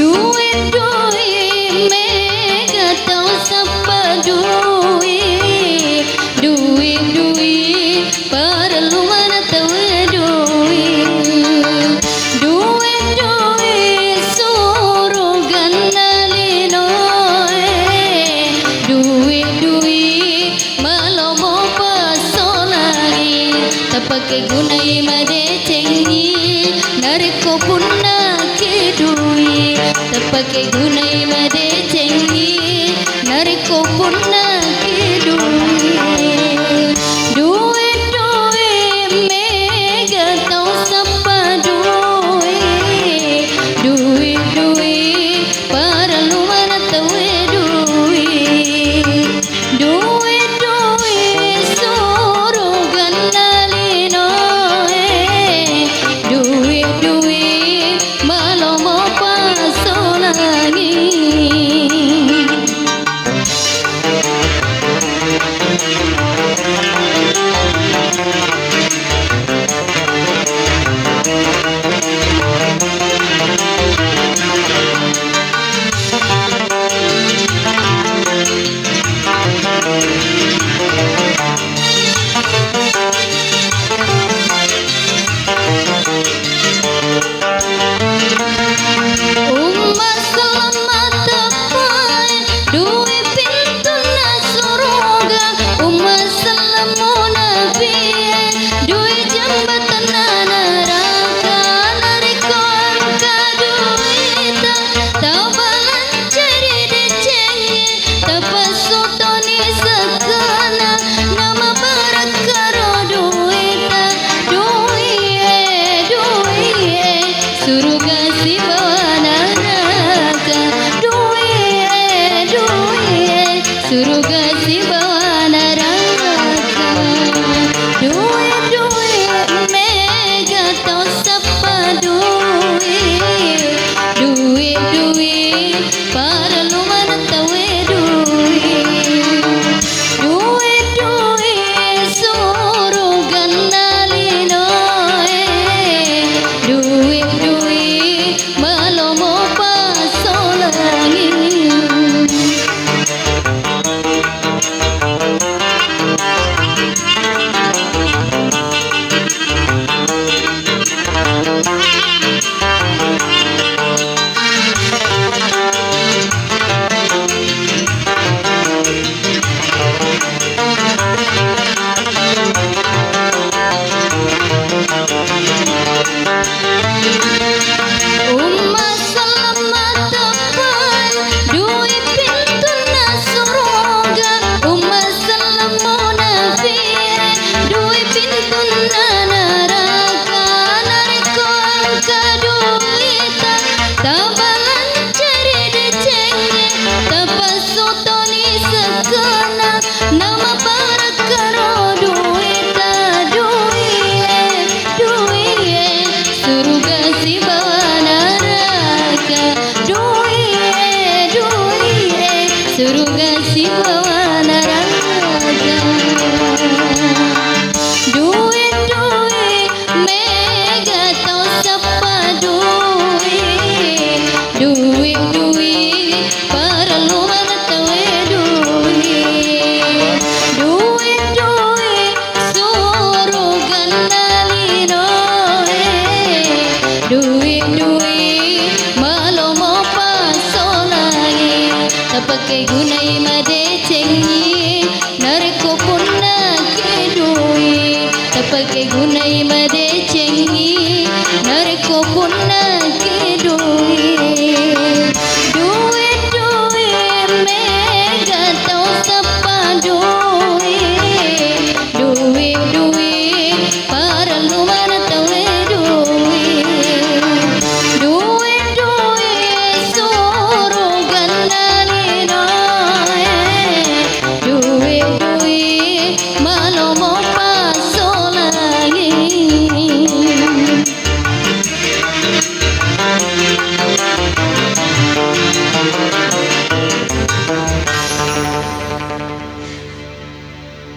duit mega tau sapa duit perlu mana tahu duit suruh ganalino duit malah mau pasolagi tak pakai gunai made cengi nariko punna ke duit tak pakai gunai made cengi nariko punna ke duit mega tau sapa duit perlu mana tahu duit suruh ganalino duit malah mau pasolagi. Surga si bawa neraka duit mega tau sapa duit perlu mana tahu duit suruh ganalino duit malah mau pasolagi. Surga si bawa neraka duit mega tau sapa duit perlu mana tahu duit suruh ganalino duit malah mau pasolagi tak pakai gunai made cengi nariko punna ke duit tak pakai gunai made